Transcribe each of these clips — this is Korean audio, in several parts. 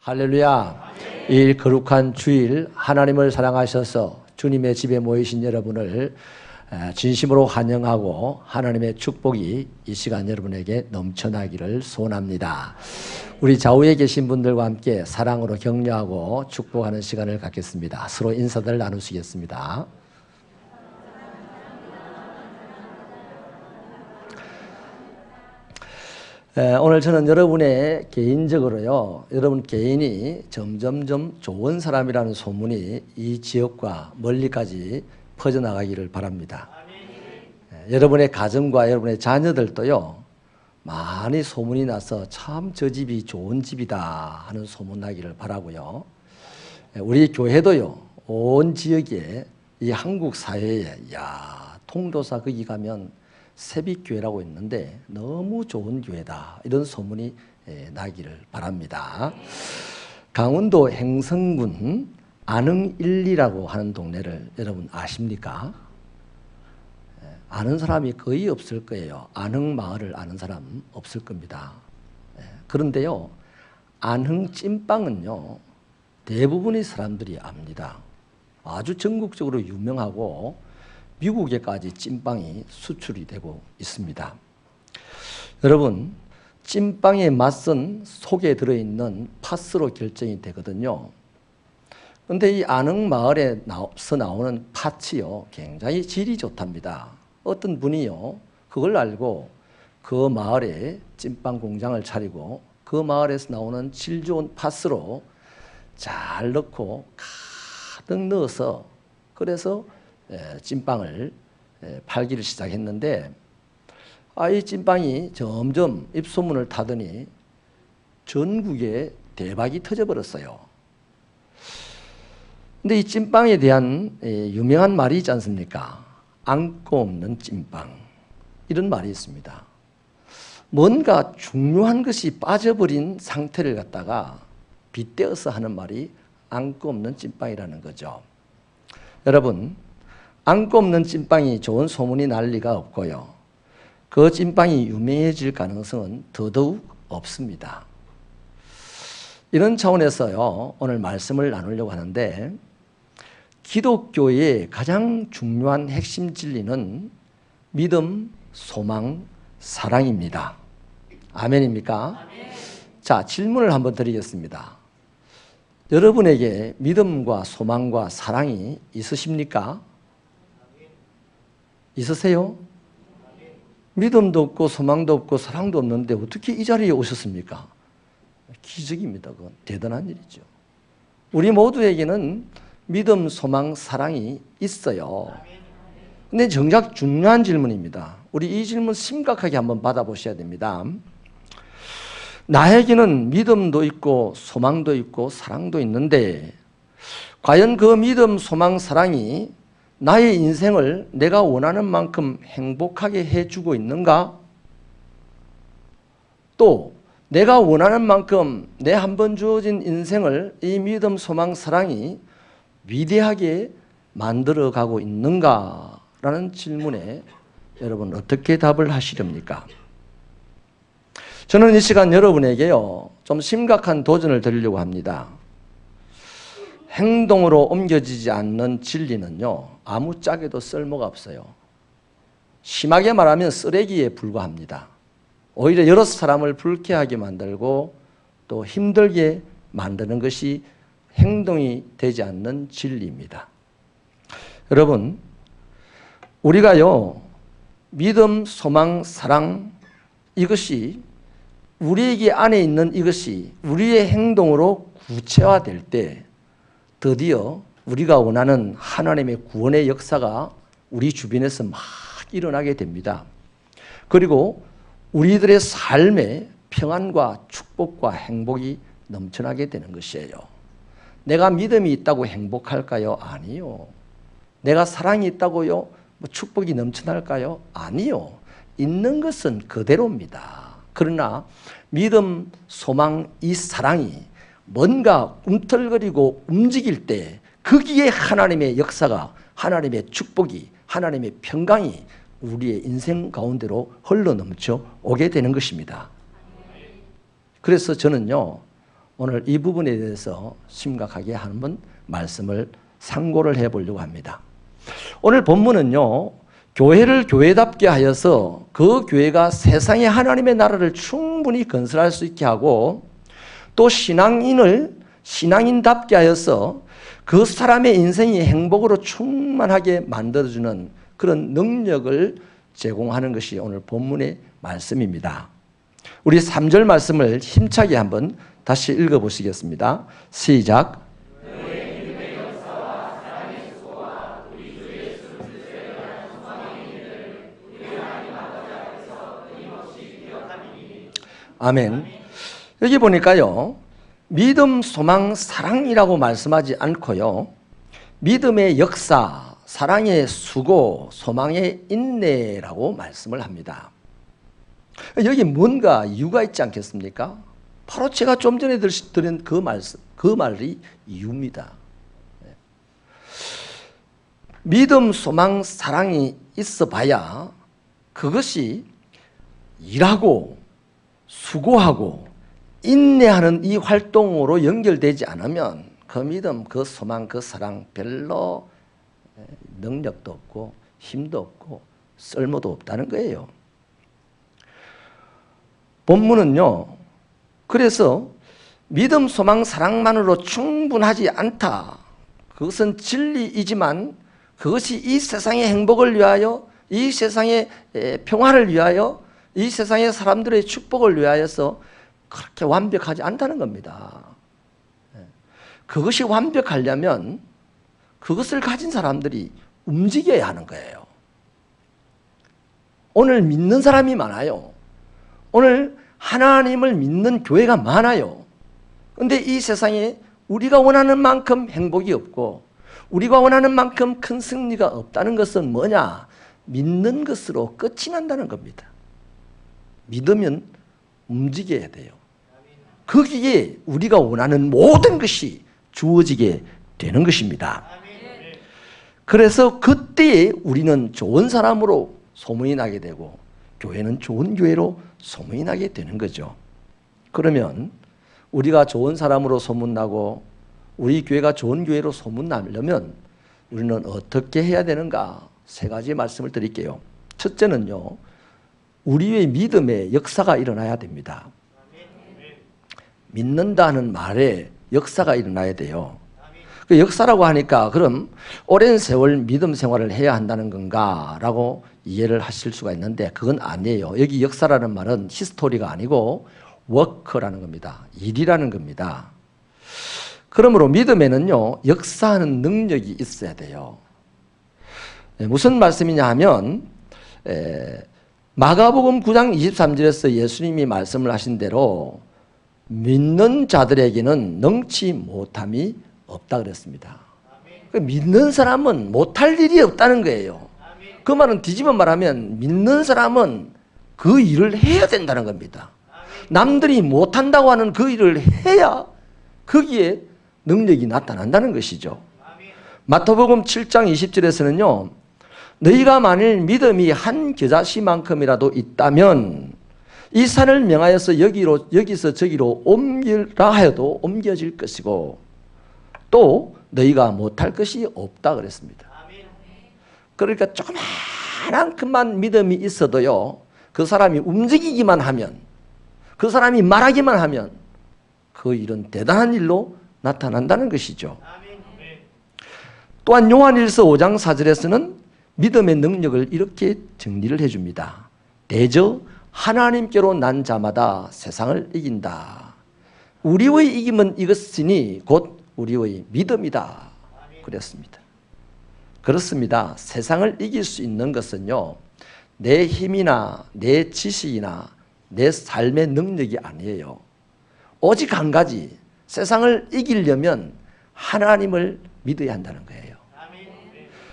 할렐루야. 이 거룩한 주일 하나님을 사랑하셔서 주님의 집에 모이신 여러분을 진심으로 환영하고 하나님의 축복이 이 시간 여러분에게 넘쳐나기를 소원합니다. 우리 좌우에 계신 분들과 함께 사랑으로 격려하고 축복하는 시간을 갖겠습니다. 서로 인사들 나누시겠습니다. 오늘 저는 여러분의 개인적으로요, 여러분 개인이 점점점 좋은 사람이라는 소문이 이 지역과 멀리까지 퍼져나가기를 바랍니다. 여러분의 가정과 여러분의 자녀들도요, 많이 소문이 나서 참 저 집이 좋은 집이다 하는 소문 나기를 바라고요. 우리 교회도요, 온 지역에 이 한국 사회에 통도사 거기 가면 새빛교회라고 있는데 너무 좋은 교회다 이런 소문이 나기를 바랍니다. 강원도 행성군 안흥1리라고 하는 동네를 여러분 아십니까? 아는 사람이 거의 없을 거예요. 안흥마을을 아는 사람 없을 겁니다. 그런데요, 안흥찐빵은요 대부분의 사람들이 압니다. 아주 전국적으로 유명하고 미국에까지 찐빵이 수출이 되고 있습니다. 여러분, 찐빵의 맛은 속에 들어있는 팥으로 결정이 되거든요. 그런데 이 안흥마을에서 나오는 팥이요, 굉장히 질이 좋답니다. 어떤 분이요, 그걸 알고 그 마을에 찐빵 공장을 차리고 그 마을에서 나오는 질 좋은 팥으로 잘 넣고 가득 넣어서 그래서 찐빵을 팔기를 시작했는데 이 찐빵이 점점 입소문을 타더니 전국에 대박이 터져버렸어요. 근데 이 찐빵에 대한 유명한 말이 있지 않습니까? 안고 없는 찐빵, 이런 말이 있습니다. 뭔가 중요한 것이 빠져버린 상태를 갖다가 빗대어서 하는 말이 안고 없는 찐빵이라는 거죠. 여러분, 안고 없는 찐빵이 좋은 소문이 날 리가 없고요, 그 찐빵이 유명해질 가능성은 더더욱 없습니다. 이런 차원에서요, 오늘 말씀을 나누려고 하는데, 기독교의 가장 중요한 핵심 진리는 믿음, 소망, 사랑입니다. 아멘입니까? 아멘. 자, 질문을 한번 드리겠습니다. 여러분에게 믿음과 소망과 사랑이 있으십니까? 있으세요? 믿음도 없고 소망도 없고 사랑도 없는데 어떻게 이 자리에 오셨습니까? 기적입니다. 그건 대단한 일이죠. 우리 모두에게는 믿음, 소망, 사랑이 있어요. 근데 정작 중요한 질문입니다. 우리 이 질문 심각하게 한번 받아보셔야 됩니다. 나에게는 믿음도 있고 소망도 있고 사랑도 있는데 과연 그 믿음, 소망, 사랑이 나의 인생을 내가 원하는 만큼 행복하게 해주고 있는가? 또 내가 원하는 만큼 내 한 번 주어진 인생을 이 믿음, 소망, 사랑이 위대하게 만들어가고 있는가라는 질문에 여러분 어떻게 답을 하시렵니까? 저는 이 시간 여러분에게요, 좀 심각한 도전을 드리려고 합니다. 행동으로 옮겨지지 않는 진리는요, 아무짝에도 쓸모가 없어요. 심하게 말하면 쓰레기에 불과합니다. 오히려 여러 사람을 불쾌하게 만들고 또 힘들게 만드는 것이 행동이 되지 않는 진리입니다. 여러분, 우리가요, 믿음, 소망, 사랑, 이것이 우리에게 안에 있는 이것이 우리의 행동으로 구체화될 때 드디어 우리가 원하는 하나님의 구원의 역사가 우리 주변에서 막 일어나게 됩니다. 그리고 우리들의 삶에 평안과 축복과 행복이 넘쳐나게 되는 것이에요. 내가 믿음이 있다고 행복할까요? 아니요. 내가 사랑이 있다고요? 축복이 넘쳐날까요? 아니요. 있는 것은 그대로입니다. 그러나 믿음, 소망, 이 사랑이 뭔가 꿈틀거리고 움직일 때 거기에 하나님의 역사가, 하나님의 축복이, 하나님의 평강이 우리의 인생 가운데로 흘러넘쳐 오게 되는 것입니다. 그래서 저는요, 오늘 이 부분에 대해서 심각하게 한번 말씀을 상고를 해보려고 합니다. 오늘 본문은요, 교회를 교회답게 하여서 그 교회가 세상에 하나님의 나라를 충분히 건설할 수 있게 하고 또 신앙인을 신앙인답게 하여서 그 사람의 인생이 행복으로 충만하게 만들어주는 그런 능력을 제공하는 것이 오늘 본문의 말씀입니다. 우리 3절 말씀을 힘차게 한번 다시 읽어보시겠습니다. 시작. 아멘. 여기 보니까요, 믿음, 소망, 사랑이라고 말씀하지 않고요, 믿음의 역사, 사랑의 수고, 소망의 인내라고 말씀을 합니다. 여기 뭔가 이유가 있지 않겠습니까? 바로 제가 좀 전에 드린 그 말이 이유입니다. 믿음, 소망, 사랑이 있어 봐야 그것이 일하고 수고하고 인내하는 이 활동으로 연결되지 않으면 그 믿음, 그 소망, 그 사랑 별로 능력도 없고 힘도 없고 쓸모도 없다는 거예요. 본문은요, 그래서 믿음, 소망, 사랑만으로 충분하지 않다. 그것은 진리이지만 그것이 이 세상의 행복을 위하여, 이 세상의 평화를 위하여, 이 세상의 사람들의 축복을 위하여서 그렇게 완벽하지 않다는 겁니다. 그것이 완벽하려면 그것을 가진 사람들이 움직여야 하는 거예요. 오늘 믿는 사람이 많아요. 오늘 하나님을 믿는 교회가 많아요. 그런데 이 세상에 우리가 원하는 만큼 행복이 없고 우리가 원하는 만큼 큰 승리가 없다는 것은 뭐냐? 믿는 것으로 끝이 난다는 겁니다. 믿으면 움직여야 돼요. 거기에 우리가 원하는 모든 것이 주어지게 되는 것입니다. 그래서 그때에 우리는 좋은 사람으로 소문이 나게 되고 교회는 좋은 교회로 소문이 나게 되는 거죠. 그러면 우리가 좋은 사람으로 소문나고 우리 교회가 좋은 교회로 소문나려면 우리는 어떻게 해야 되는가? 3가지 말씀을 드릴게요. 첫째는요, 우리의 믿음의 역사가 일어나야 됩니다. 믿는다는 말에 역사가 일어나야 돼요. 그 역사라고 하니까 그럼 오랜 세월 믿음 생활을 해야 한다는 건가? 라고 이해를 하실 수가 있는데 그건 아니에요. 여기 역사라는 말은 히스토리가 아니고 워크라는 겁니다. 일이라는 겁니다. 그러므로 믿음에는요, 역사하는 능력이 있어야 돼요. 무슨 말씀이냐 하면 마가복음 9장 23절에서 예수님이 말씀을 하신 대로 믿는 자들에게는 능치 못함이 없다 그랬습니다. 믿는 사람은 못할 일이 없다는 거예요. 그 말은 뒤집어 말하면 믿는 사람은 그 일을 해야 된다는 겁니다. 남들이 못한다고 하는 그 일을 해야 거기에 능력이 나타난다는 것이죠. 마태복음 7장 20절에서는요, 너희가 만일 믿음이 한 겨자씨만큼이라도 있다면 이 산을 명하여서 여기서 저기로 옮기라 하여도 옮겨질 것이고 또 너희가 못할 것이 없다 그랬습니다. 그러니까 조그마한 것만 믿음이 있어도요, 그 사람이 움직이기만 하면, 그 사람이 말하기만 하면 그 일은 대단한 일로 나타난다는 것이죠. 또한 요한일서 5장 4절에서는 믿음의 능력을 이렇게 정리를 해줍니다. 대저 하나님께로 난 자마다 세상을 이긴다. 우리의 이김은 이것이니 곧 우리의 믿음이다 그랬습니다. 그렇습니다. 세상을 이길 수 있는 것은요, 내 힘이나 내 지식이나 내 삶의 능력이 아니에요. 오직 한 가지, 세상을 이기려면 하나님을 믿어야 한다는 거예요.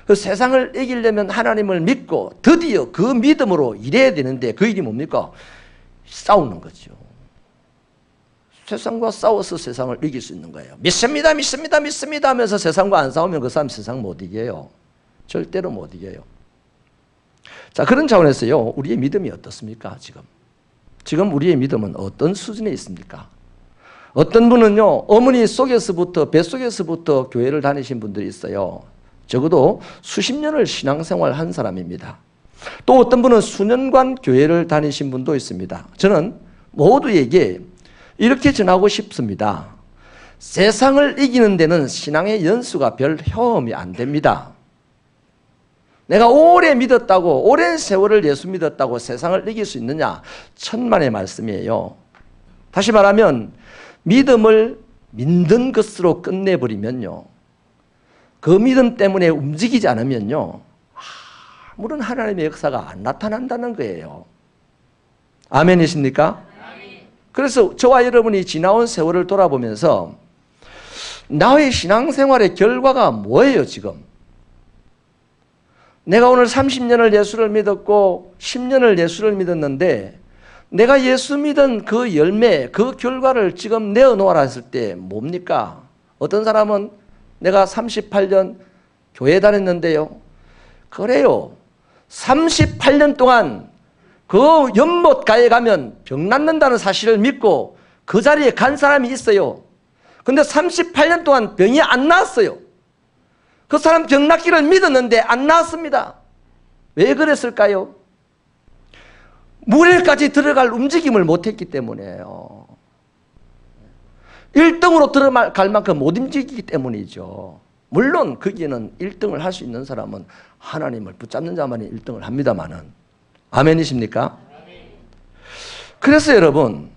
그 세상을 이기려면 하나님을 믿고 드디어 그 믿음으로 일해야 되는데 그 일이 뭡니까? 싸우는 거죠. 세상과 싸워서 세상을 이길 수 있는 거예요. 믿습니다, 믿습니다, 믿습니다 하면서 세상과 안 싸우면 그 사람 세상 못 이겨요. 절대로 못 이겨요. 자, 그런 차원에서요, 우리의 믿음이 어떻습니까? 지금 우리의 믿음은 어떤 수준에 있습니까? 어떤 분은요, 어머니 속에서부터, 뱃속에서부터 교회를 다니신 분들이 있어요. 적어도 수십 년을 신앙생활 한 사람입니다. 또 어떤 분은 수년간 교회를 다니신 분도 있습니다. 저는 모두에게 이렇게 전하고 싶습니다. 세상을 이기는 데는 신앙의 연수가 별 효험이 안 됩니다. 내가 오래 믿었다고, 오랜 세월을 예수 믿었다고 세상을 이길 수 있느냐? 천만의 말씀이에요. 다시 말하면 믿음을 믿는 것으로 끝내버리면요, 그 믿음 때문에 움직이지 않으면요, 아무런 하나님의 역사가 안 나타난다는 거예요. 아멘이십니까? 그래서 저와 여러분이 지나온 세월을 돌아보면서 나의 신앙생활의 결과가 뭐예요, 지금? 내가 오늘 30년을 예수를 믿었고 10년을 예수를 믿었는데 내가 예수 믿은 그 열매, 그 결과를 지금 내어놓아라 했을 때 뭡니까? 어떤 사람은 내가 38년 교회 다녔는데요. 그래요. 38년 동안 그 연못가에 가면 병 낫는다는 사실을 믿고 그 자리에 간 사람이 있어요. 근데 38년 동안 병이 안 나았어요. 그 사람 병 낫기를 믿었는데 안 나았습니다. 왜 그랬을까요? 물에까지 들어갈 움직임을 못했기 때문이에요. 1등으로 들어갈 만큼 못 움직이기 때문이죠. 물론 거기에는 1등을 할 수 있는 사람은 하나님을 붙잡는 자만이 1등을 합니다마는. 아멘이십니까? 그래서 여러분,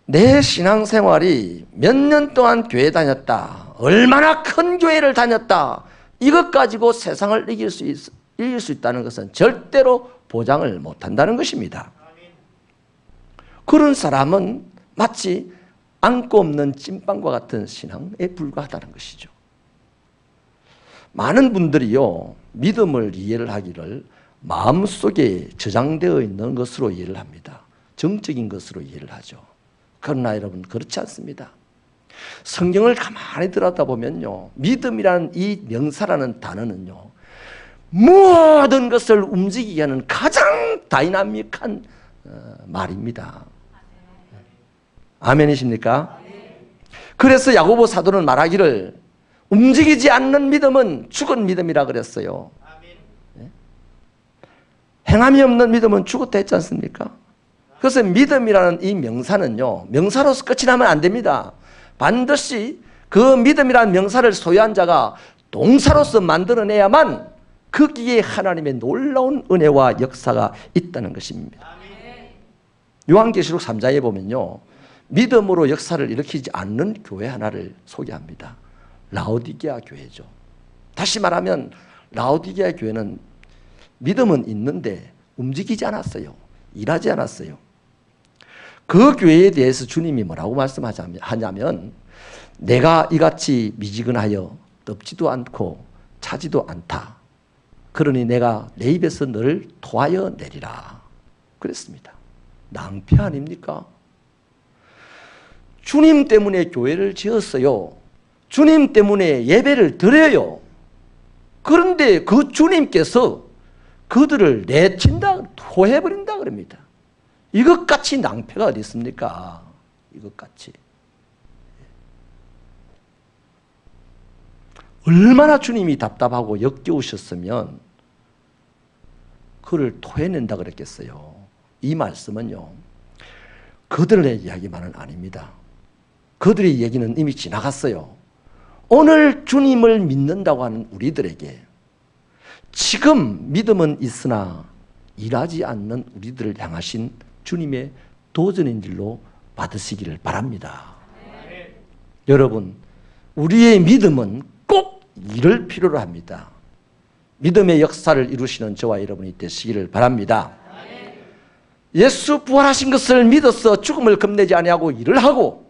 내 신앙생활이 몇 년 동안 교회 다녔다, 얼마나 큰 교회를 다녔다, 이것 가지고 세상을 이길 수 있다는 것은 절대로 보장을 못한다는 것입니다. 그런 사람은 마치 안고 없는 찐빵과 같은 신앙에 불과하다는 것이죠. 많은 분들이요, 믿음을 이해를 하기를 마음속에 저장되어 있는 것으로 이해를 합니다. 정적인 것으로 이해를 하죠. 그러나 여러분, 그렇지 않습니다. 성경을 가만히 들여다보면요, 믿음이라는 이 명사라는 단어는요, 모든 것을 움직이게 하는 가장 다이나믹한 말입니다. 아멘이십니까? 그래서 야고보 사도는 말하기를 움직이지 않는 믿음은 죽은 믿음이라 그랬어요. 행함이 없는 믿음은 죽었다 했지 않습니까? 그래서 믿음이라는 이 명사는요, 명사로서 끝이 나면 안 됩니다. 반드시 그 믿음이라는 명사를 소유한 자가 동사로서 만들어내야만 거기에 하나님의 놀라운 은혜와 역사가 있다는 것입니다. 요한계시록 3장에 보면요, 믿음으로 역사를 일으키지 않는 교회 하나를 소개합니다. 라오디게아 교회죠. 다시 말하면 라오디게아 교회는 믿음은 있는데 움직이지 않았어요. 일하지 않았어요. 그 교회에 대해서 주님이 뭐라고 말씀하냐면, 내가 이같이 미지근하여 덥지도 않고 차지도 않다. 그러니 내가 내 입에서 너를 토하여 내리라 그랬습니다. 낭패 아닙니까? 주님 때문에 교회를 지었어요. 주님 때문에 예배를 드려요. 그런데 그 주님께서 그들을 내친다, 토해버린다 그럽니다. 이것같이 낭패가 어디 있습니까? 이것같이. 얼마나 주님이 답답하고 역겨우셨으면 그를 토해낸다 그랬겠어요. 이 말씀은요, 그들의 이야기만은 아닙니다. 그들의 얘기는 이미 지나갔어요. 오늘 주님을 믿는다고 하는 우리들에게 지금 믿음은 있으나 일하지 않는 우리들을 향하신 주님의 도전인 줄로 받으시기를 바랍니다. 여러분, 우리의 믿음은 꼭 일을 필요로 합니다. 믿음의 역사를 이루시는 저와 여러분이 되시기를 바랍니다. 예수 부활하신 것을 믿어서 죽음을 겁내지 아니하고 일을 하고,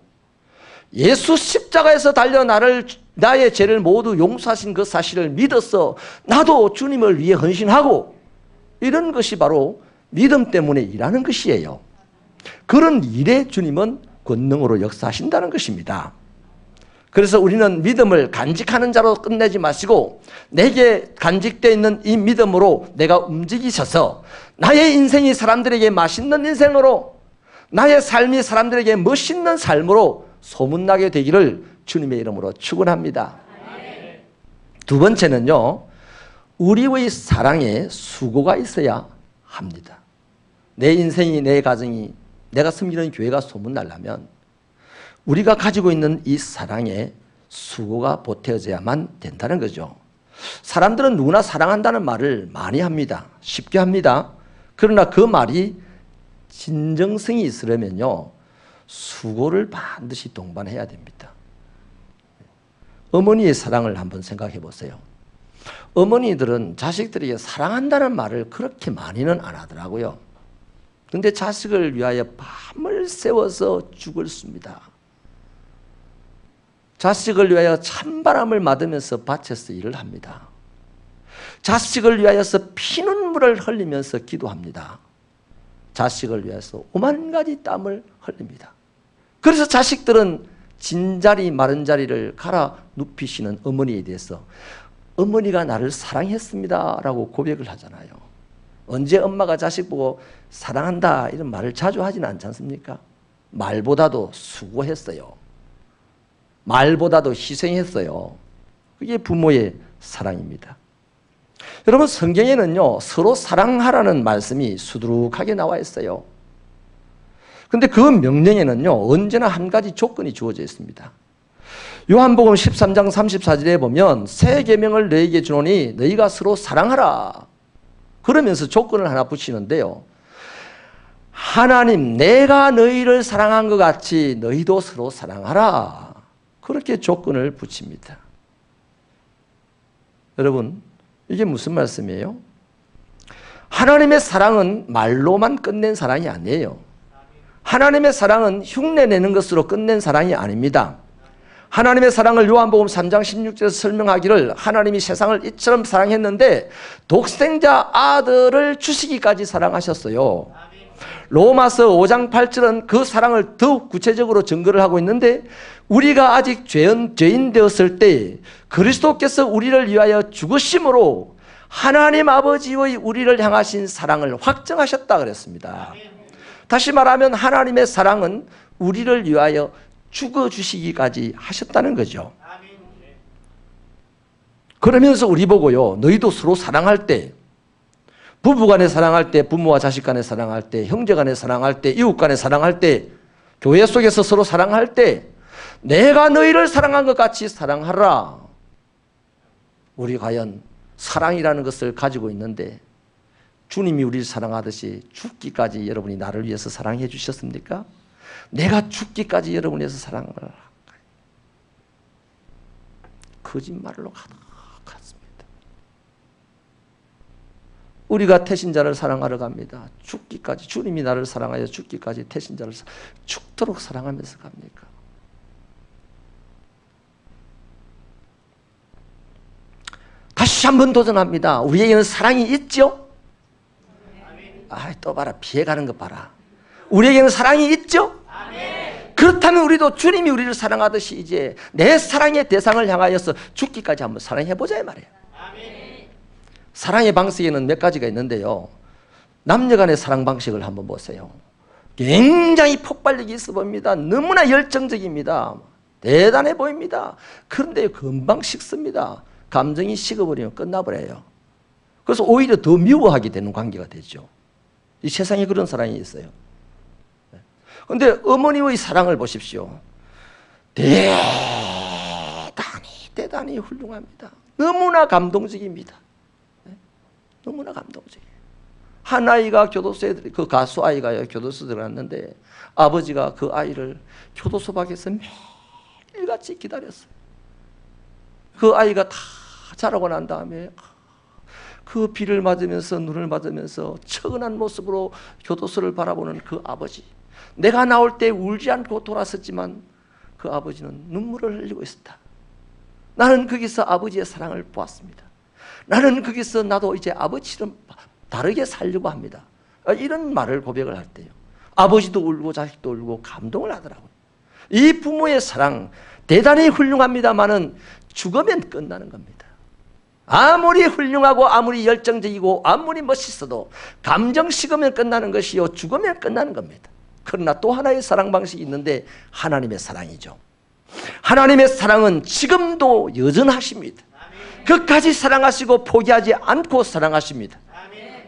예수 십자가에서 달려 나의 죄를 모두 용서하신 그 사실을 믿어서 나도 주님을 위해 헌신하고, 이런 것이 바로 믿음 때문에 일하는 것이에요. 그런 일에 주님은 권능으로 역사하신다는 것입니다. 그래서 우리는 믿음을 간직하는 자로 끝내지 마시고, 내게 간직되어 있는 이 믿음으로 내가 움직이셔서 나의 인생이 사람들에게 맛있는 인생으로, 나의 삶이 사람들에게 멋있는 삶으로 소문나게 되기를 주님의 이름으로 축원합니다. 두 번째는요, 우리의 사랑에 수고가 있어야 합니다. 내 인생이, 내 가정이, 내가 섬기는 교회가 소문나려면 우리가 가지고 있는 이 사랑에 수고가 보태어져야만 된다는 거죠. 사람들은 누구나 사랑한다는 말을 많이 합니다. 쉽게 합니다. 그러나 그 말이 진정성이 있으려면요, 수고를 반드시 동반해야 됩니다. 어머니의 사랑을 한번 생각해 보세요. 어머니들은 자식들에게 사랑한다는 말을 그렇게 많이는 안 하더라고요. 그런데 자식을 위하여 밤을 새워서 죽을 씁니다. 자식을 위하여 찬바람을 맞으면서 밭에서 일을 합니다. 자식을 위하여서 피눈물을 흘리면서 기도합니다. 자식을 위해서 오만 가지 땀을 흘립니다. 그래서 자식들은 진자리 마른 자리를 갈아 눕히시는 어머니에 대해서 어머니가 나를 사랑했습니다 라고 고백을 하잖아요. 언제 엄마가 자식 보고 사랑한다 이런 말을 자주 하지는 않지 않습니까? 말보다도 수고했어요. 말보다도 희생했어요. 그게 부모의 사랑입니다. 여러분, 성경에는요, 서로 사랑하라는 말씀이 수두룩하게 나와 있어요. 그런데 그 명령에는요, 언제나 한 가지 조건이 주어져 있습니다. 요한복음 13장 34절에 보면 새 계명을 너희에게 주노니 너희가 서로 사랑하라. 그러면서 조건을 하나 붙이는데요. 하나님, 내가 너희를 사랑한 것 같이 너희도 서로 사랑하라. 그렇게 조건을 붙입니다. 여러분, 이게 무슨 말씀이에요? 하나님의 사랑은 말로만 끝낸 사랑이 아니에요. 하나님의 사랑은 흉내내는 것으로 끝낸 사랑이 아닙니다. 하나님의 사랑을 요한복음 3장 16절에서 설명하기를 하나님이 세상을 이처럼 사랑했는데 독생자 아들을 주시기까지 사랑하셨어요. 로마서 5장 8절은 그 사랑을 더욱 구체적으로 증거를 하고 있는데 우리가 아직 죄인 되었을 때 그리스도께서 우리를 위하여 죽으심으로 하나님 아버지의 우리를 향하신 사랑을 확정하셨다 그랬습니다. 다시 말하면 하나님의 사랑은 우리를 위하여 죽어주시기까지 하셨다는 거죠. 그러면서 우리 보고요, 너희도 서로 사랑할 때, 부부간에 사랑할 때, 부모와 자식간에 사랑할 때, 형제간에 사랑할 때, 이웃간에 사랑할 때, 교회 속에서 서로 사랑할 때 내가 너희를 사랑한 것 같이 사랑하라. 우리 과연 사랑이라는 것을 가지고 있는데 주님이 우리를 사랑하듯이 죽기까지 여러분이 나를 위해서 사랑해 주셨습니까? 내가 죽기까지 여러분을 위해서 사랑을 할까요? 거짓말로 가득했습니다. 우리가 태신자를 사랑하러 갑니다. 죽기까지, 주님이 나를 사랑하여 죽기까지 태신자를 죽도록 사랑하면서 갑니까? 다시 한번 도전합니다. 우리에게는 사랑이 있죠? 또 봐라, 피해가는 것 봐라. 우리에게는 사랑이 있죠? 그렇다면 우리도 주님이 우리를 사랑하듯이 이제 내 사랑의 대상을 향하여서 죽기까지 한번 사랑해보자 이 말이에요. 사랑의 방식에는 몇 가지가 있는데요, 남녀간의 사랑 방식을 한번 보세요. 굉장히 폭발력이 있어 보입니다. 너무나 열정적입니다. 대단해 보입니다. 그런데 금방 식습니다. 감정이 식어버리면 끝나버려요. 그래서 오히려 더 미워하게 되는 관계가 되죠. 이 세상에 그런 사랑이 있어요. 그런데 어머니의 사랑을 보십시오. 대단히 훌륭합니다. 너무나 감동적입니다. 너무나 감동적이에요. 한 아이가 교도소에, 그 가수 아이가요, 교도소 들어갔는데 아버지가 그 아이를 교도소 밖에서 매일같이 기다렸어요. 그 아이가 다 자라고 난 다음에 그 비를 맞으면서 눈을 맞으면서 처근한 모습으로 교도소를 바라보는 그 아버지, 내가 나올 때 울지 않고 돌아섰지만 그 아버지는 눈물을 흘리고 있었다. 나는 거기서 아버지의 사랑을 보았습니다. 나는 거기서 나도 이제 아버지처럼 다르게 살려고 합니다. 이런 말을 고백을 할 때요, 아버지도 울고 자식도 울고 감동을 하더라고요. 이 부모의 사랑 대단히 훌륭합니다만은 죽으면 끝나는 겁니다. 아무리 훌륭하고 아무리 열정적이고 아무리 멋있어도 감정 식으면 끝나는 것이요, 죽으면 끝나는 겁니다. 그러나 또 하나의 사랑 방식이 있는데 하나님의 사랑이죠. 하나님의 사랑은 지금도 여전하십니다. 끝까지 사랑하시고 포기하지 않고 사랑하십니다.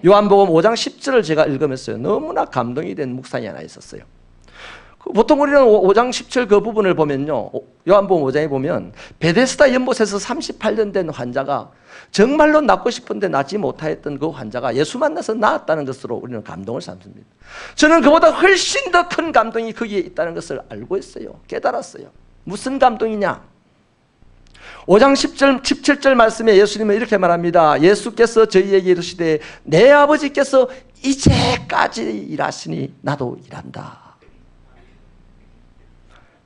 요한복음 5장 10절을 제가 읽으면서요, 너무나 감동이 된 묵상이 하나 있었어요. 보통 우리는 5장 10절 그 부분을 보면요, 요한복음 5장에 보면 베데스다 연못에서 38년 된 환자가, 정말로 낫고 싶은데 낫지 못하였던 그 환자가 예수 만나서 나았다는 것으로 우리는 감동을 삼습니다. 저는 그보다 훨씬 더 큰 감동이 거기에 있다는 것을 알고 있어요. 깨달았어요. 무슨 감동이냐? 5장 17절 말씀에 예수님은 이렇게 말합니다. 예수께서 저희에게 이르시되 내 아버지께서 이제까지 일하시니 나도 일한다.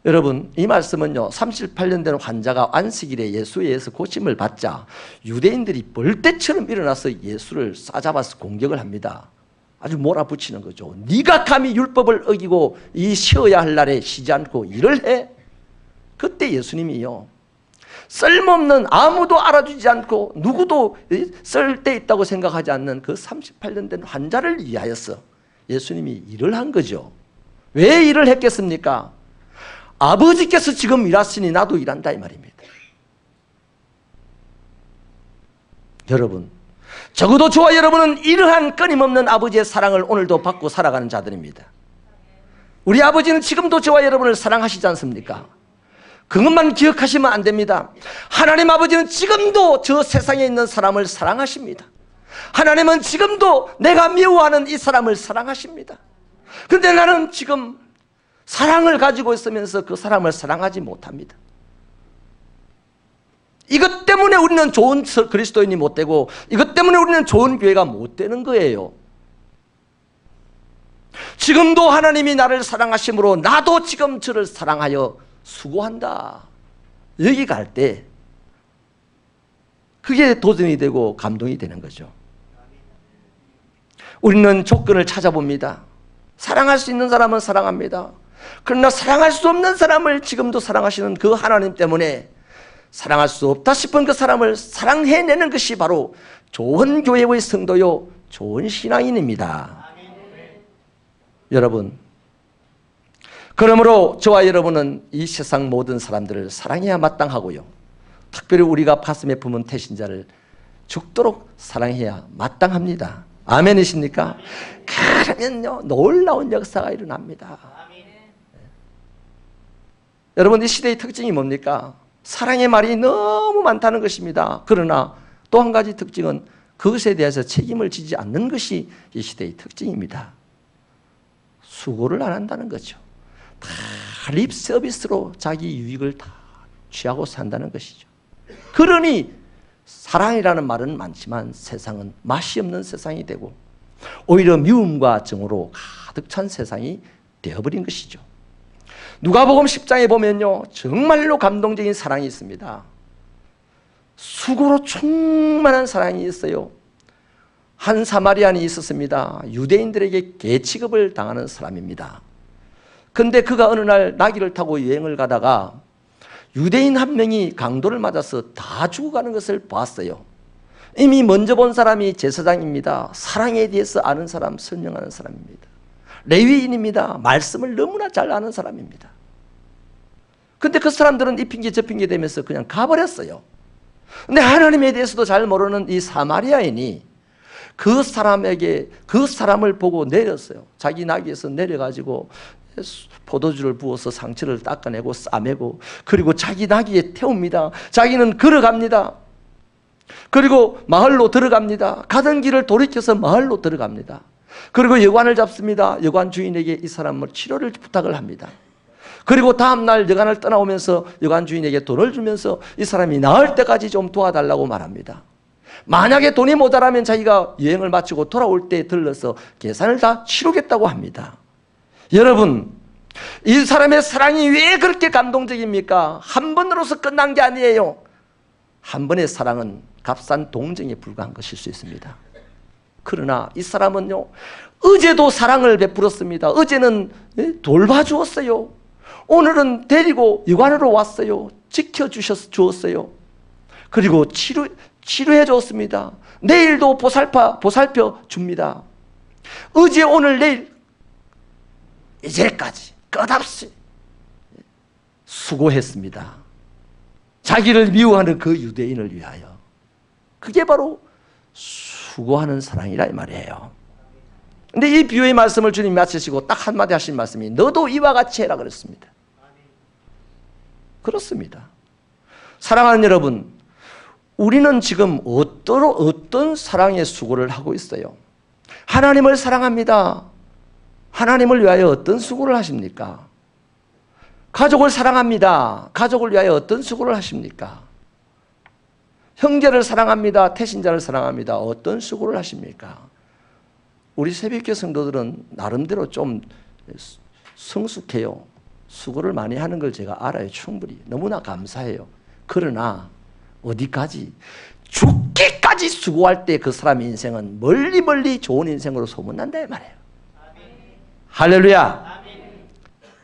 여러분, 이 말씀은요, 38년 된 환자가 안식일에 예수에 의해서 고침을 받자 유대인들이 벌떼처럼 일어나서 예수를 싸잡아서 공격을 합니다. 아주 몰아붙이는 거죠. 네가 감히 율법을 어기고 이 쉬어야 할 날에 쉬지 않고 일을 해? 그때 예수님이요, 쓸모없는, 아무도 알아주지 않고 누구도 쓸데 있다고 생각하지 않는 그 38년 된 환자를 위하여서 예수님이 일을 한 거죠. 왜 일을 했겠습니까? 아버지께서 지금 일하시니 나도 일한다 이 말입니다. 여러분, 적어도 저와 여러분은 이러한 끊임없는 아버지의 사랑을 오늘도 받고 살아가는 자들입니다. 우리 아버지는 지금도 저와 여러분을 사랑하시지 않습니까? 그것만 기억하시면 안 됩니다. 하나님 아버지는 지금도 저 세상에 있는 사람을 사랑하십니다. 하나님은 지금도 내가 미워하는 이 사람을 사랑하십니다. 그런데 나는 지금 사랑을 가지고 있으면서 그 사람을 사랑하지 못합니다. 이것 때문에 우리는 좋은 그리스도인이 못 되고, 이것 때문에 우리는 좋은 교회가 못 되는 거예요. 지금도 하나님이 나를 사랑하심으로 나도 지금 저를 사랑하여 수고한다, 여기 갈 때 그게 도전이 되고 감동이 되는 거죠. 우리는 조건을 찾아봅니다. 사랑할 수 있는 사람은 사랑합니다. 그러나 사랑할 수 없는 사람을 지금도 사랑하시는 그 하나님 때문에 사랑할 수 없다 싶은 그 사람을 사랑해내는 것이 바로 좋은 교회의 성도요, 좋은 신앙인입니다. 여러분, 그러므로 저와 여러분은 이 세상 모든 사람들을 사랑해야 마땅하고요, 특별히 우리가 가슴에 품은 태신자를 죽도록 사랑해야 마땅합니다. 아멘이십니까? 그러면요, 놀라운 역사가 일어납니다. 여러분, 이 시대의 특징이 뭡니까? 사랑의 말이 너무 많다는 것입니다. 그러나 또 한 가지 특징은 그것에 대해서 책임을 지지 않는 것이 이 시대의 특징입니다. 수고를 안 한다는 거죠. 다 립 서비스로 자기 유익을 다 취하고 산다는 것이죠. 그러니 사랑이라는 말은 많지만 세상은 맛이 없는 세상이 되고 오히려 미움과 정으로 가득 찬 세상이 되어버린 것이죠. 누가복음 10장에 보면요, 정말로 감동적인 사랑이 있습니다. 수고로 충만한 사랑이 있어요. 한 사마리아인이 있었습니다. 유대인들에게 개취급을 당하는 사람입니다. 근데 그가 어느 날 나귀를 타고 여행을 가다가 유대인 한 명이 강도를 맞아서 다 죽어가는 것을 봤어요. 이미 먼저 본 사람이 제사장입니다. 사랑에 대해서 아는 사람, 설명하는 사람입니다. 레위인입니다. 말씀을 너무나 잘 아는 사람입니다. 근데 그 사람들은 이 핑계 저 핑계 대면서 그냥 가버렸어요. 근데 하나님에 대해서도 잘 모르는 이 사마리아인이 그 사람에게, 그 사람을 보고 내렸어요. 자기 나귀에서 내려가지고 포도주를 부어서 상처를 닦아내고 싸매고, 그리고 자기 나귀에 태웁니다. 자기는 걸어갑니다. 그리고 마을로 들어갑니다. 가던 길을 돌이켜서 마을로 들어갑니다. 그리고 여관을 잡습니다. 여관 주인에게 이 사람을 치료를 부탁을 합니다. 그리고 다음날 여관을 떠나오면서 여관 주인에게 돈을 주면서 이 사람이 나을 때까지 좀 도와달라고 말합니다. 만약에 돈이 모자라면 자기가 여행을 마치고 돌아올 때 들러서 계산을 다 치르겠다고 합니다. 여러분, 이 사람의 사랑이 왜 그렇게 감동적입니까? 한 번으로서 끝난 게 아니에요. 한 번의 사랑은 값싼 동정에 불과한 것일 수 있습니다. 그러나 이 사람은요, 어제도 사랑을 베풀었습니다. 어제는 돌봐주었어요. 오늘은 데리고 여관으로 왔어요. 지켜주었어요. 그리고 치료해 줬습니다. 내일도 보살펴 줍니다. 어제 오늘 내일 이제까지 끝없이 수고했습니다. 자기를 미워하는 그 유대인을 위하여. 그게 바로 수고하는 사랑이라 이 말이에요. 근데 이 비유의 말씀을 주님이 마치시고 딱 한마디 하신 말씀이 너도 이와 같이 해라 그랬습니다. 그렇습니다. 사랑하는 여러분, 우리는 지금 어떤 사랑의 수고를 하고 있어요? 하나님을 사랑합니다. 하나님을 위하여 어떤 수고를 하십니까? 가족을 사랑합니다. 가족을 위하여 어떤 수고를 하십니까? 형제를 사랑합니다. 태신자를 사랑합니다. 어떤 수고를 하십니까? 우리 새벽교 성도들은 나름대로 좀 성숙해요. 수고를 많이 하는 걸 제가 알아요. 충분히. 너무나 감사해요. 그러나 어디까지? 죽기까지 수고할 때 그 사람의 인생은 멀리 멀리 좋은 인생으로 소문난다 이 말이에요. 할렐루야.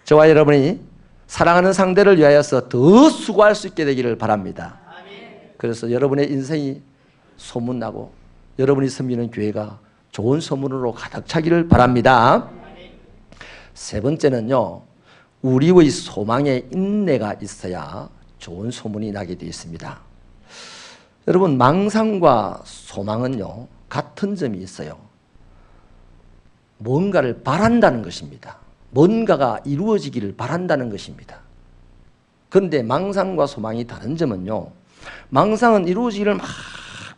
저와 여러분이 사랑하는 상대를 위하여서 더 수고할 수 있게 되기를 바랍니다. 그래서 여러분의 인생이 소문나고 여러분이 섬기는 교회가 좋은 소문으로 가득 차기를 바랍니다. 세 번째는요, 우리의 소망에 인내가 있어야 좋은 소문이 나게 되어 있습니다. 여러분, 망상과 소망은요, 같은 점이 있어요. 뭔가를 바란다는 것입니다. 뭔가가 이루어지기를 바란다는 것입니다. 그런데 망상과 소망이 다른 점은요, 망상은 이루어지기를 막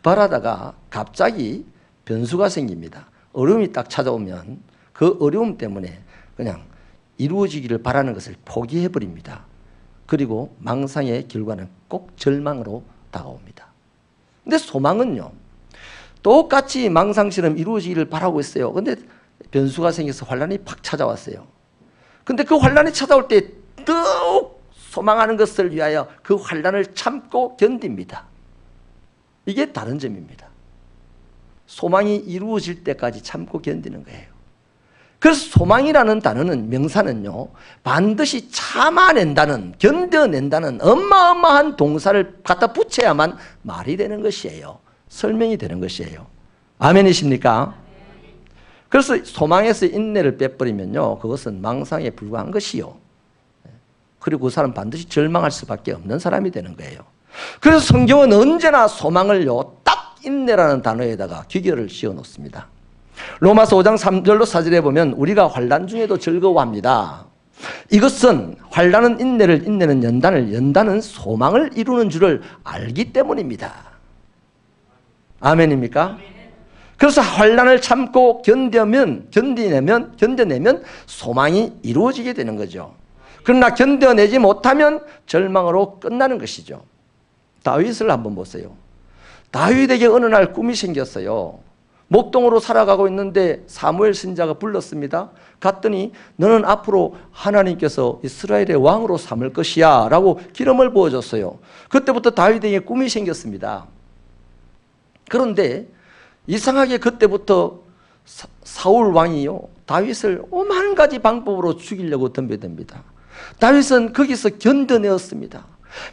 바라다가 갑자기 변수가 생깁니다. 어려움이 딱 찾아오면 그 어려움 때문에 그냥 이루어지기를 바라는 것을 포기해버립니다. 그리고 망상의 결과는 꼭 절망으로 다가옵니다. 근데 소망은요, 똑같이 망상처럼 이루어지기를 바라고 있어요. 근데 변수가 생겨서 환란이 팍 찾아왔어요. 근데 그 환란이 찾아올 때 더욱 소망하는 것을 위하여 그 환란을 참고 견딥니다. 이게 다른 점입니다. 소망이 이루어질 때까지 참고 견디는 거예요. 그래서 소망이라는 단어는, 명사는요, 반드시 참아낸다는, 견뎌낸다는 어마어마한 동사를 갖다 붙여야만 말이 되는 것이에요. 설명이 되는 것이에요. 아멘이십니까? 그래서 소망에서 인내를 빼버리면요, 그것은 망상에 불과한 것이요. 그리고 그 사람 반드시 절망할 수밖에 없는 사람이 되는 거예요. 그래서 성경은 언제나 소망을요, 딱 인내라는 단어에다가 귀결을 씌워 놓습니다. 로마서 5장 3절로 4절에 보면 우리가 환난 중에도 즐거워합니다. 이것은 환난은 인내를, 인내는 연단을, 연단은 소망을 이루는 줄을 알기 때문입니다. 아멘입니까? 그래서 환난을 참고 견뎌내면 소망이 이루어지게 되는 거죠. 그러나 견뎌내지 못하면 절망으로 끝나는 것이죠. 다윗을 한번 보세요. 다윗에게 어느 날 꿈이 생겼어요. 목동으로 살아가고 있는데 사무엘 선지자가 불렀습니다. 갔더니 너는 앞으로 하나님께서 이스라엘의 왕으로 삼을 것이야 라고 기름을 부어줬어요. 그때부터 다윗에게 꿈이 생겼습니다. 그런데 이상하게 그때부터 사울 왕이요, 다윗을 오만 가지 방법으로 죽이려고 덤벼듭니다. 다윗은 거기서 견뎌내었습니다.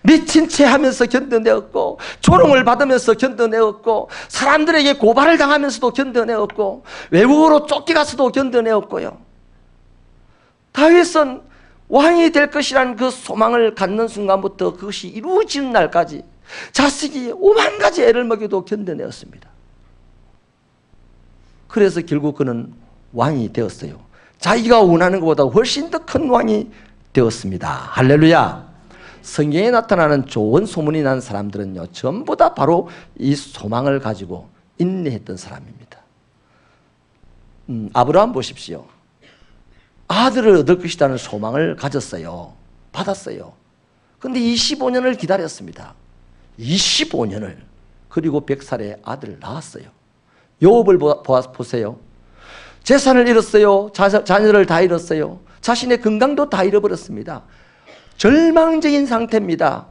미친 채 하면서 견뎌내었고, 조롱을 받으면서 견뎌내었고, 사람들에게 고발을 당하면서도 견뎌내었고, 외국으로 쫓겨가서도 견뎌내었고요. 다윗은 왕이 될 것이라는 그 소망을 갖는 순간부터 그것이 이루어지는 날까지 자식이 오만 가지 애를 먹여도 견뎌내었습니다. 그래서 결국 그는 왕이 되었어요. 자기가 원하는 것보다 훨씬 더 큰 왕이 되었습니다. 할렐루야. 성경에 나타나는 좋은 소문이 난 사람들은요, 전부 다 바로 이 소망을 가지고 인내했던 사람입니다. 아브라함 보십시오. 아들을 얻을 것이라는 소망을 가졌어요. 받았어요. 그런데 25년을 기다렸습니다. 25년을. 그리고 100살에 아들을 낳았어요. 욥을 보세요. 재산을 잃었어요. 자녀를 다 잃었어요. 자신의 건강도 다 잃어버렸습니다. 절망적인 상태입니다.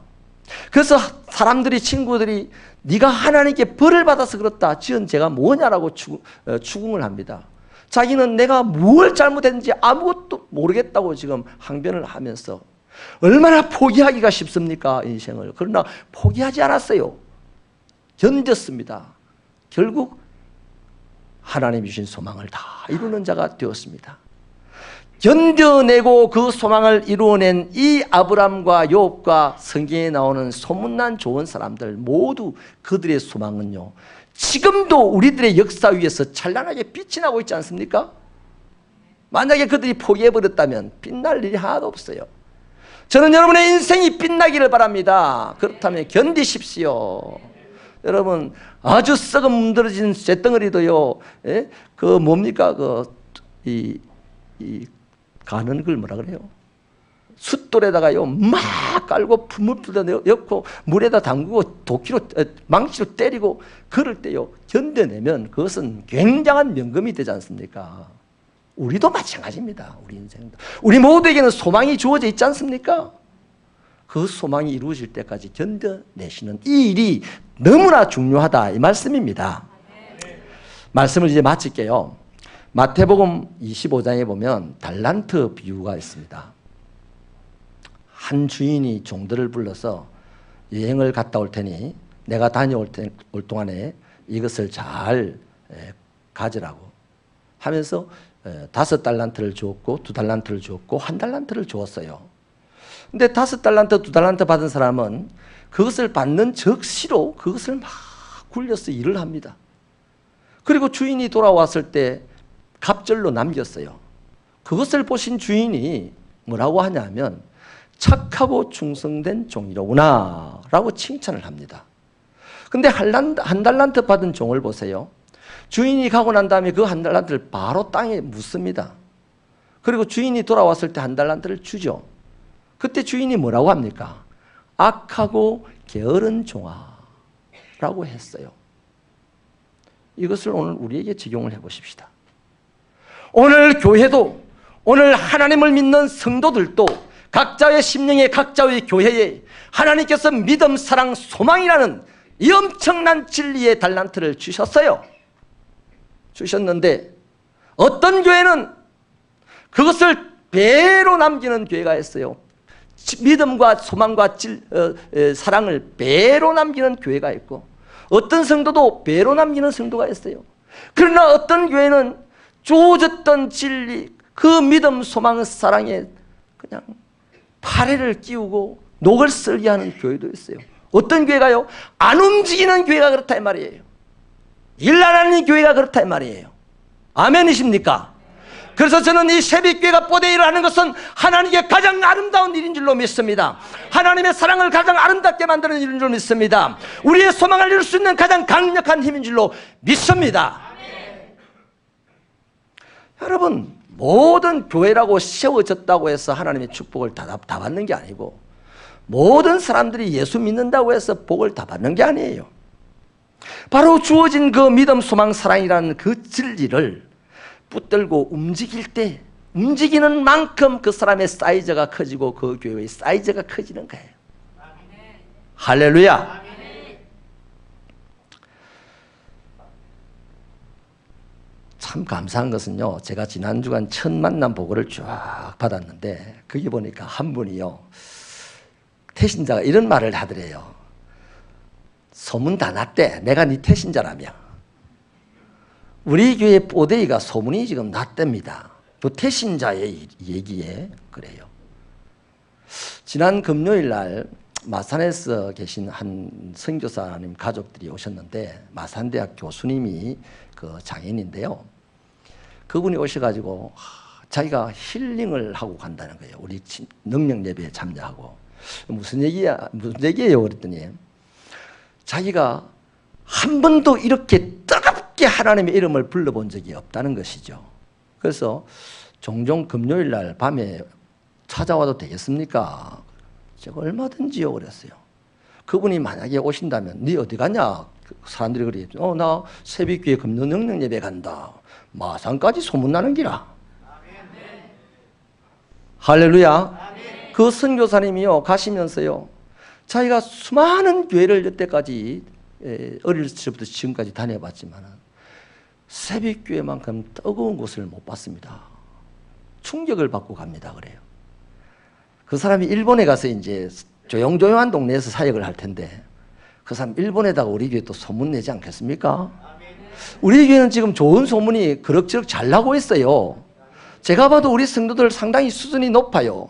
그래서 사람들이, 친구들이 네가 하나님께 벌을 받아서 그렇다, 지은 죄가 뭐냐라고 추궁을 합니다. 자기는 내가 뭘 잘못했는지 아무것도 모르겠다고 지금 항변을 하면서, 얼마나 포기하기가 쉽습니까, 인생을. 그러나 포기하지 않았어요. 견뎠습니다. 결국 하나님이 주신 소망을 다 이루는 자가 되었습니다. 견뎌내고 그 소망을 이루어낸 이 아브람과 욥과 성경에 나오는 소문난 좋은 사람들 모두 그들의 소망은요, 지금도 우리들의 역사 위에서 찬란하게 빛이 나고 있지 않습니까? 만약에 그들이 포기해버렸다면 빛날 일이 하나도 없어요. 저는 여러분의 인생이 빛나기를 바랍니다. 그렇다면 견디십시오. 여러분, 아주 썩어 문드러진 쇳덩어리도요, 예? 그 뭡니까? 가는 걸 뭐라 그래요? 숫돌에다가요 막 깔고 물 뿌려 넣고 물에다 담그고 도끼로 망치로 때리고 그럴 때요 견뎌내면 그것은 굉장한 명금이 되지 않습니까? 우리도 마찬가지입니다. 우리 인생도 우리 모두에게는 소망이 주어져 있지 않습니까? 그 소망이 이루어질 때까지 견뎌내시는 이 일이 너무나 중요하다 이 말씀입니다. 말씀을 이제 마칠게요. 마태복음 25장에 보면 달란트 비유가 있습니다. 한 주인이 종들을 불러서 여행을 갔다 올 테니 내가 다녀올 동안에 이것을 잘 가지라고 하면서 5달란트를 주었고 2달란트를 주었고 1달란트를 주었어요. 근데 5달란트 2달란트 받은 사람은 그것을 받는 적시로 그것을 막 굴려서 일을 합니다. 그리고 주인이 돌아왔을 때 갑절로 남겼어요. 그것을 보신 주인이 뭐라고 하냐면 착하고 충성된 종이로구나 라고 칭찬을 합니다. 근데 한 달란트 받은 종을 보세요. 주인이 가고 난 다음에 그 1달란트를 바로 땅에 묻습니다. 그리고 주인이 돌아왔을 때 1달란트를 주죠. 그때 주인이 뭐라고 합니까? 악하고 게으른 종아 라고 했어요. 이것을 오늘 우리에게 적용을 해보십시다. 오늘 교회도, 오늘 하나님을 믿는 성도들도 각자의 심령에 각자의 교회에 하나님께서 믿음, 사랑, 소망이라는 이 엄청난 진리의 달란트를 주셨어요. 주셨는데 어떤 교회는 그것을 배로 남기는 교회가 있어요. 믿음과 소망과 사랑을 배로 남기는 교회가 있고 어떤 성도도 배로 남기는 성도가 있어요. 그러나 어떤 교회는 주어졌던 진리, 그 믿음, 소망, 사랑에 그냥 파래를 끼우고 녹을 쓸게 하는 교회도 있어요. 어떤 교회가요? 안 움직이는 교회가 그렇다 이 말이에요. 일 안 하는 교회가 그렇다 이 말이에요. 아멘이십니까? 그래서 저는 이 새벽교회가 뽀대일을 하는 것은 하나님께 가장 아름다운 일인 줄로 믿습니다. 하나님의 사랑을 가장 아름답게 만드는 일인 줄로 믿습니다. 우리의 소망을 이룰 수 있는 가장 강력한 힘인 줄로 믿습니다. 여러분, 모든 교회라고 세워졌다고 해서 하나님의 축복을 다 받는 게 아니고 모든 사람들이 예수 믿는다고 해서 복을 다 받는 게 아니에요. 바로 주어진 그 믿음, 소망, 사랑이라는 그 진리를 붙들고 움직일 때 움직이는 만큼 그 사람의 사이즈가 커지고 그 교회의 사이즈가 커지는 거예요. 할렐루야. 참 감사한 것은요, 제가 지난 주간 첫 만남 보고를 쫙 받았는데 거기 보니까 한 분이요, 태신자가 이런 말을 하더래요. 소문 다 났대. 내가 네 태신자라며. 우리 교회 뽀데이가 소문이 지금 났답니다. 그 태신자의 얘기에 그래요. 지난 금요일 날 마산에서 계신 한 선교사님 가족들이 오셨는데 마산대학 교수님이 그 장인인데요. 그분이 오셔가지고 자기가 힐링을 하고 간다는 거예요. 우리 능력 예배에 참여하고. 무슨 얘기예요? 그랬더니 자기가 한 번도 이렇게 뜨겁게 하나님의 이름을 불러본 적이 없다는 것이죠. 그래서 종종 금요일 날 밤에 찾아와도 되겠습니까? 제가 얼마든지요 그랬어요. 그분이 만약에 오신다면 네 어디 가냐? 사람들이 그러겠죠. 나 새벽교회 금요 능력 예배 간다. 마산까지 소문나는 기라. 할렐루야. 그 선교사님이요 가시면서요 자기가 수많은 교회를 여태까지 어릴 적부터 지금까지 다녀봤지만 새벽교회만큼 뜨거운 곳을 못 봤습니다. 충격을 받고 갑니다. 그래요. 그 사람이 일본에 가서 이제 조용조용한 동네에서 사역을 할 텐데 그 사람 일본에다가 우리 교회 또 소문내지 않겠습니까? 우리 교회는 지금 좋은 소문이 그럭저럭 잘 나고 있어요. 제가 봐도 우리 성도들 상당히 수준이 높아요.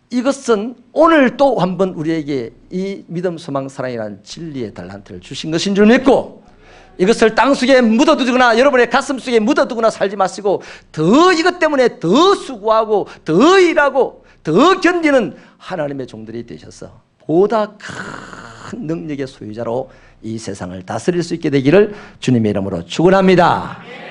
이것은 오늘 또 한번 우리에게 이 믿음, 소망, 사랑이라는 진리의 달란트를 주신 것인 줄 믿고, 이것을 땅속에 묻어두거나 여러분의 가슴 속에 묻어두거나 살지 마시고 더 이것 때문에 더 수고하고 더 일하고 더 견디는 하나님의 종들이 되셔서 보다 큰 능력의 소유자로 이 세상을 다스릴 수 있게 되기를 주님의 이름으로 축원합니다.